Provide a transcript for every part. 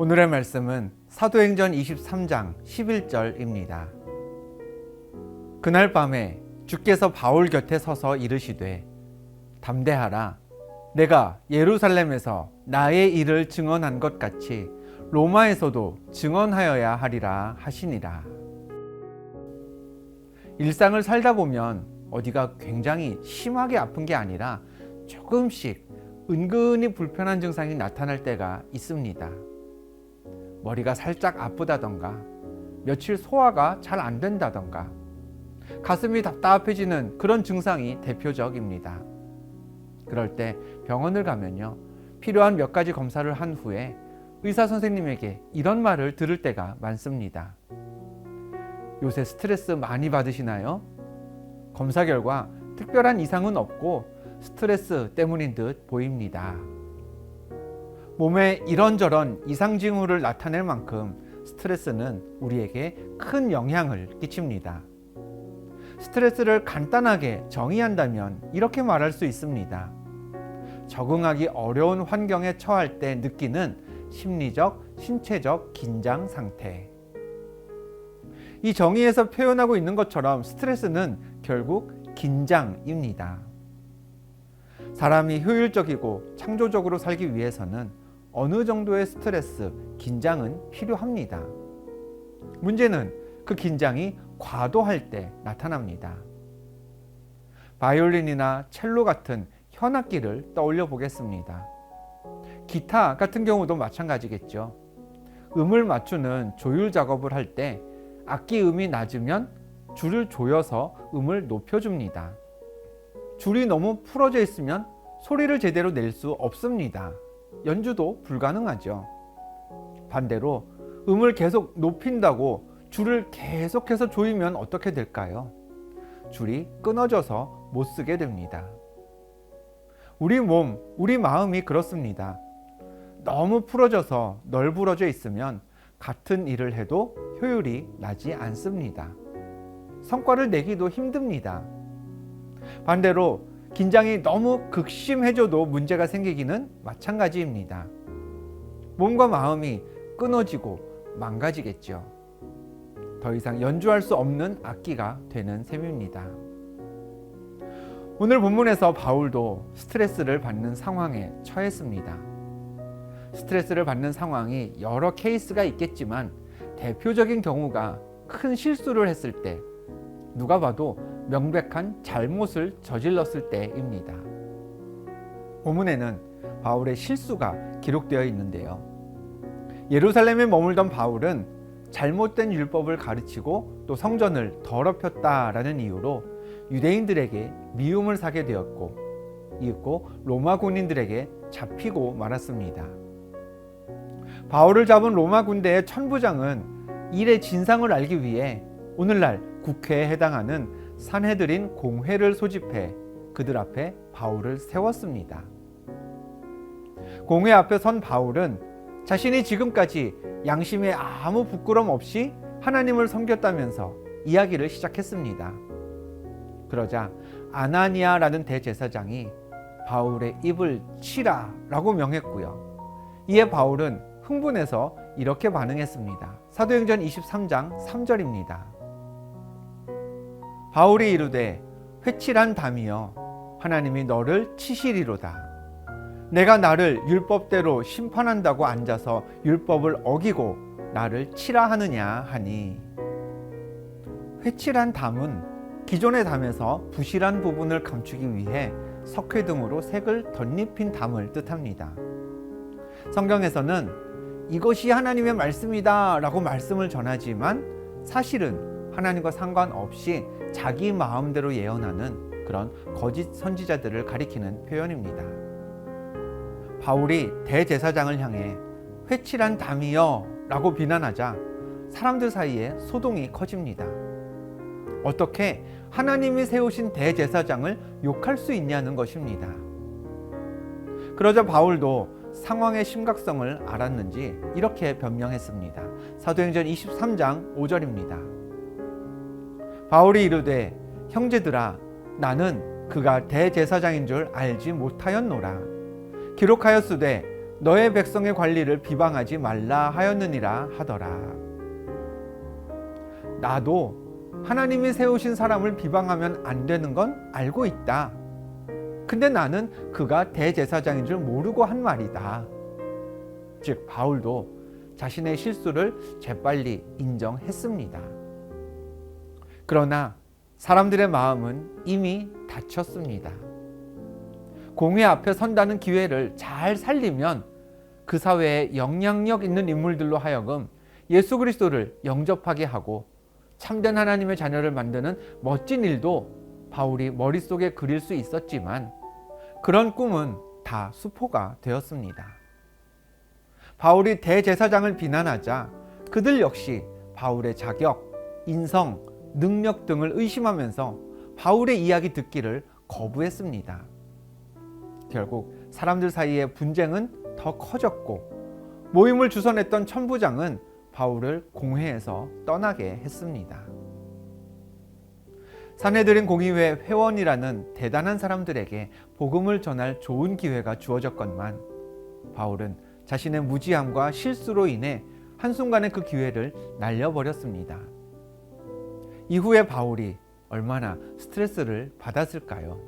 오늘의 말씀은 사도행전 23장 11절입니다. 그날 밤에 주께서 바울 곁에 서서 이르시되 담대하라. 내가 예루살렘에서 나의 일을 증언한 것 같이 로마에서도 증언하여야 하리라 하시니라. 일상을 살다 보면 어디가 굉장히 심하게 아픈 게 아니라 조금씩 은근히 불편한 증상이 나타날 때가 있습니다. 머리가 살짝 아프다던가, 며칠 소화가 잘 안 된다던가, 가슴이 답답해지는 그런 증상이 대표적입니다. 그럴 때 병원을 가면요, 필요한 몇 가지 검사를 한 후에 의사 선생님에게 이런 말을 들을 때가 많습니다. 요새 스트레스 많이 받으시나요? 검사 결과 특별한 이상은 없고 스트레스 때문인 듯 보입니다. 몸에 이런저런 이상 징후를 나타낼 만큼 스트레스는 우리에게 큰 영향을 끼칩니다. 스트레스를 간단하게 정의한다면 이렇게 말할 수 있습니다. 적응하기 어려운 환경에 처할 때 느끼는 심리적, 신체적 긴장 상태. 이 정의에서 표현하고 있는 것처럼 스트레스는 결국 긴장입니다. 사람이 효율적이고 창조적으로 살기 위해서는 어느 정도의 스트레스, 긴장은 필요합니다. 문제는 그 긴장이 과도할 때 나타납니다. 바이올린이나 첼로 같은 현악기를 떠올려 보겠습니다. 기타 같은 경우도 마찬가지겠죠. 음을 맞추는 조율 작업을 할 때 악기 음이 낮으면 줄을 조여서 음을 높여줍니다. 줄이 너무 풀어져 있으면 소리를 제대로 낼 수 없습니다. 연주도 불가능하죠. 반대로 음을 계속 높인다고 줄을 계속해서 조이면 어떻게 될까요? 줄이 끊어져서 못 쓰게 됩니다. 우리 몸, 우리 마음이 그렇습니다. 너무 풀어져서 널브러져 있으면 같은 일을 해도 효율이 나지 않습니다. 성과를 내기도 힘듭니다. 반대로 긴장이 너무 극심해져도 문제가 생기기는 마찬가지입니다. 몸과 마음이 끊어지고 망가지겠죠. 더 이상 연주할 수 없는 악기가 되는 셈입니다. 오늘 본문에서 바울도 스트레스를 받는 상황에 처했습니다. 스트레스를 받는 상황이 여러 케이스가 있겠지만 대표적인 경우가 큰 실수를 했을 때, 누가 봐도 명백한 잘못을 저질렀을 때입니다. 본문에는 바울의 실수가 기록되어 있는데요. 예루살렘에 머물던 바울은 잘못된 율법을 가르치고 또 성전을 더럽혔다라는 이유로 유대인들에게 미움을 사게 되었고, 이윽고 로마 군인들에게 잡히고 말았습니다. 바울을 잡은 로마 군대의 천부장은 일의 진상을 알기 위해 오늘날 국회에 해당하는 산헤드린 공회를 소집해 그들 앞에 바울을 세웠습니다. 공회 앞에 선 바울은 자신이 지금까지 양심에 아무 부끄럼 없이 하나님을 섬겼다면서 이야기를 시작했습니다. 그러자 아나니아라는 대제사장이 바울의 입을 치라 라고 명했고요. 이에 바울은 흥분해서 이렇게 반응했습니다. 사도행전 23장 3절입니다. 바울이 이르되 회칠한 담이여 하나님이 너를 치시리로다. 내가 나를 율법대로 심판한다고 앉아서 율법을 어기고 나를 치라 하느냐 하니. 회칠한 담은 기존의 담에서 부실한 부분을 감추기 위해 석회 등으로 색을 덧입힌 담을 뜻합니다. 성경에서는 이것이 하나님의 말씀이다 라고 말씀을 전하지만 사실은 하나님과 상관없이 자기 마음대로 예언하는 그런 거짓 선지자들을 가리키는 표현입니다. 바울이 대제사장을 향해 회칠한 담이여 라고 비난하자 사람들 사이에 소동이 커집니다. 어떻게 하나님이 세우신 대제사장을 욕할 수 있냐는 것입니다. 그러자 바울도 상황의 심각성을 알았는지 이렇게 변명했습니다. 사도행전 23장 5절입니다. 바울이 이르되 형제들아 나는 그가 대제사장인 줄 알지 못하였노라. 기록하였으되 너의 백성의 관리를 비방하지 말라 하였느니라 하더라. 나도 하나님이 세우신 사람을 비방하면 안 되는 건 알고 있다. 근데 나는 그가 대제사장인 줄 모르고 한 말이다. 즉 바울도 자신의 실수를 재빨리 인정했습니다. 그러나 사람들의 마음은 이미 닫혔습니다. 공회 앞에 선다는 기회를 잘 살리면 그 사회에 영향력 있는 인물들로 하여금 예수 그리스도를 영접하게 하고 참된 하나님의 자녀를 만드는 멋진 일도 바울이 머릿속에 그릴 수 있었지만 그런 꿈은 다 수포가 되었습니다. 바울이 대제사장을 비난하자 그들 역시 바울의 자격, 인성, 능력 등을 의심하면서 바울의 이야기 듣기를 거부했습니다. 결국 사람들 사이의 분쟁은 더 커졌고 모임을 주선했던 천부장은 바울을 공회에서 떠나게 했습니다. 산헤드린 공의회 회원이라는 대단한 사람들에게 복음을 전할 좋은 기회가 주어졌건만 바울은 자신의 무지함과 실수로 인해 한순간에 그 기회를 날려버렸습니다. 이후에 바울이 얼마나 스트레스를 받았을까요?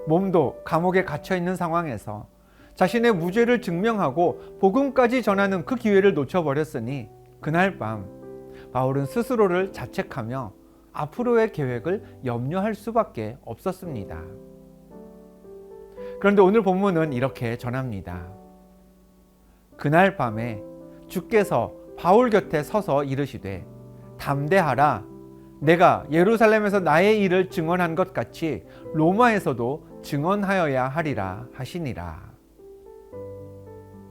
몸도 감옥에 갇혀있는 상황에서 자신의 무죄를 증명하고 복음까지 전하는 그 기회를 놓쳐버렸으니 그날 밤 바울은 스스로를 자책하며 앞으로의 계획을 염려할 수밖에 없었습니다. 그런데 오늘 본문은 이렇게 전합니다. 그날 밤에 주께서 바울 곁에 서서 이르시되 담대하라. 내가 예루살렘에서 나의 일을 증언한 것 같이 로마에서도 증언하여야 하리라 하시니라.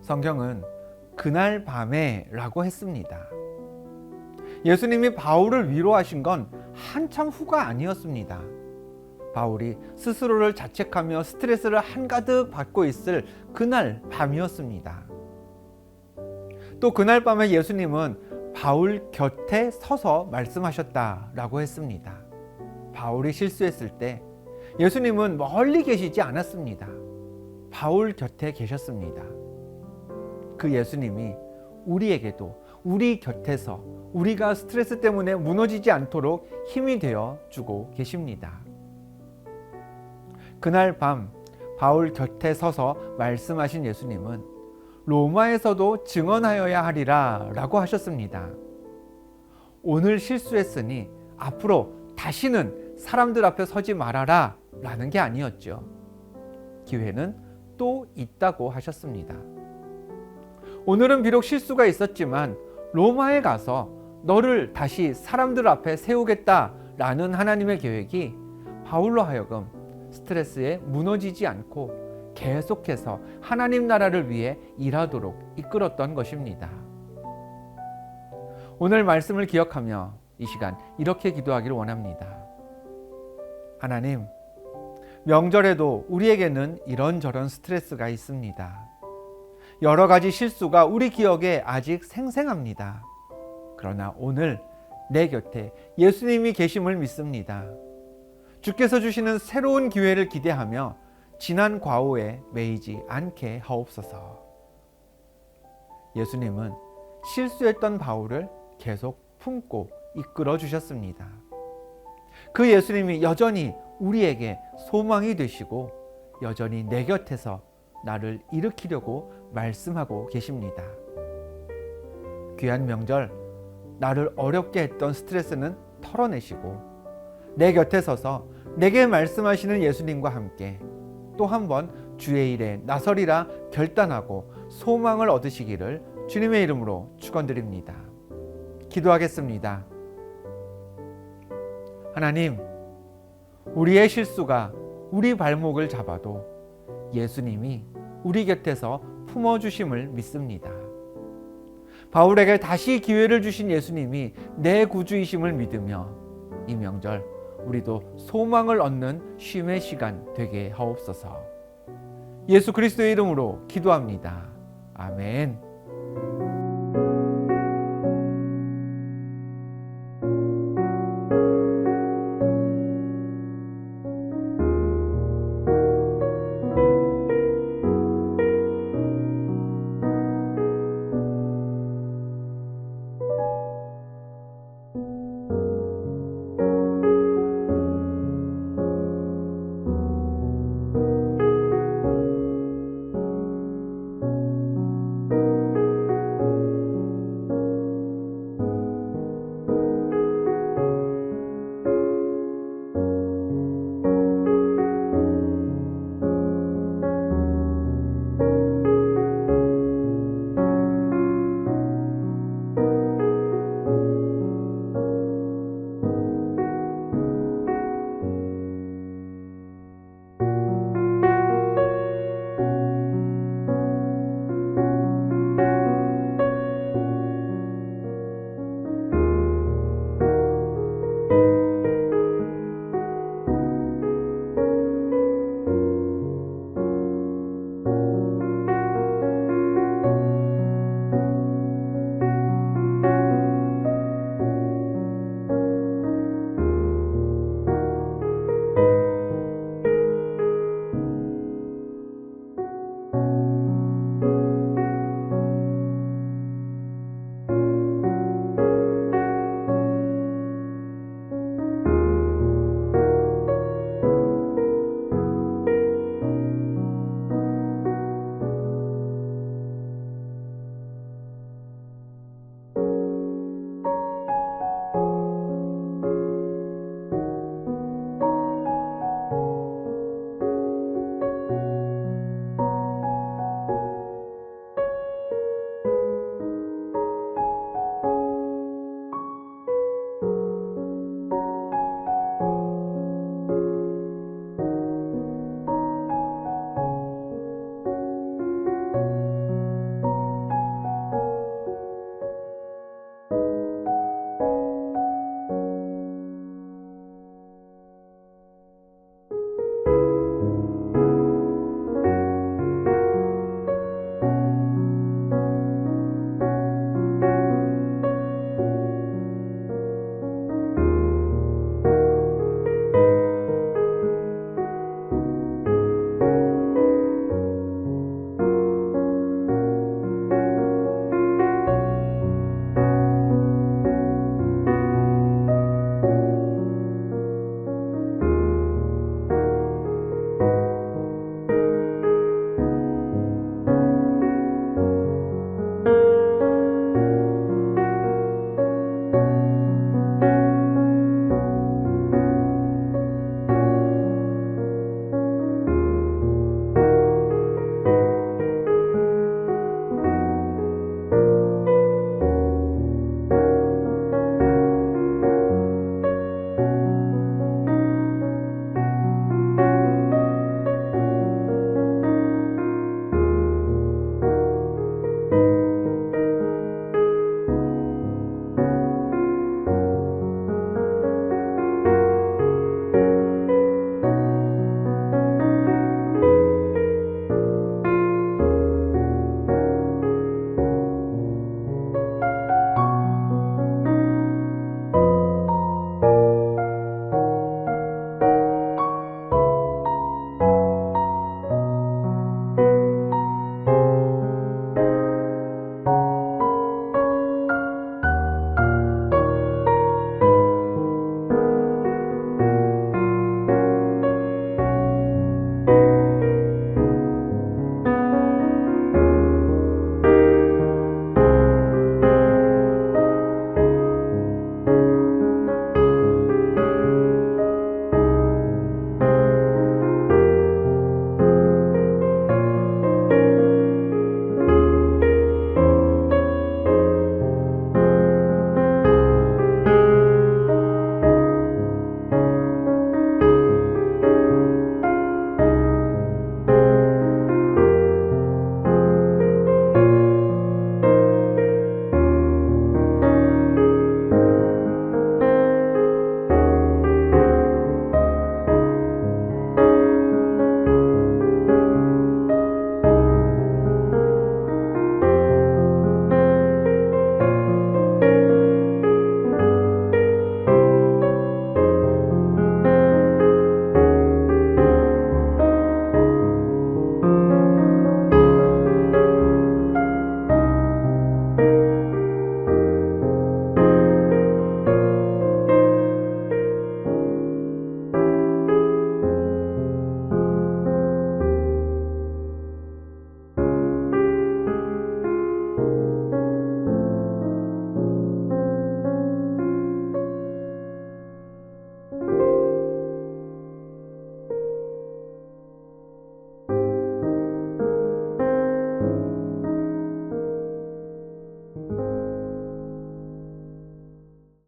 성경은 그날 밤에 라고 했습니다. 예수님이 바울을 위로하신 건 한참 후가 아니었습니다. 바울이 스스로를 자책하며 스트레스를 한가득 받고 있을 그날 밤이었습니다. 또 그날 밤에 예수님은 바울 곁에 서서 말씀하셨다라고 했습니다. 바울이 실수했을 때 예수님은 멀리 계시지 않았습니다. 바울 곁에 계셨습니다. 그 예수님이 우리에게도 우리 곁에서 우리가 스트레스 때문에 무너지지 않도록 힘이 되어 주고 계십니다. 그날 밤 바울 곁에 서서 말씀하신 예수님은 로마에서도 증언하여야 하리라 라고 하셨습니다. 오늘 실수했으니 앞으로 다시는 사람들 앞에 서지 말아라 라는 게 아니었죠. 기회는 또 있다고 하셨습니다. 오늘은 비록 실수가 있었지만 로마에 가서 너를 다시 사람들 앞에 세우겠다라는 하나님의 계획이 바울로 하여금 스트레스에 무너지지 않고 계속해서 하나님 나라를 위해 일하도록 이끌었던 것입니다. 오늘 말씀을 기억하며 이 시간 이렇게 기도하기를 원합니다. 하나님, 명절에도 우리에게는 이런저런 스트레스가 있습니다. 여러 가지 실수가 우리 기억에 아직 생생합니다. 그러나 오늘 내 곁에 예수님이 계심을 믿습니다. 주께서 주시는 새로운 기회를 기대하며 지난 과오에 매이지 않게 하옵소서. 예수님은 실수했던 바울을 계속 품고 이끌어 주셨습니다. 그 예수님이 여전히 우리에게 소망이 되시고 여전히 내 곁에서 나를 일으키려고 말씀하고 계십니다. 귀한 명절, 나를 어렵게 했던 스트레스는 털어내시고 내 곁에 서서 내게 말씀하시는 예수님과 함께 또 한 번 주의 일에 나서리라 결단하고 소망을 얻으시기를 주님의 이름으로 축원드립니다. 기도하겠습니다. 하나님, 우리의 실수가 우리 발목을 잡아도 예수님이 우리 곁에서 품어주심을 믿습니다. 바울에게 다시 기회를 주신 예수님이 내 구주이심을 믿으며 이 명절 우리도 소망을 얻는 쉼의 시간 되게 하옵소서. 예수 그리스도의 이름으로 기도합니다. 아멘.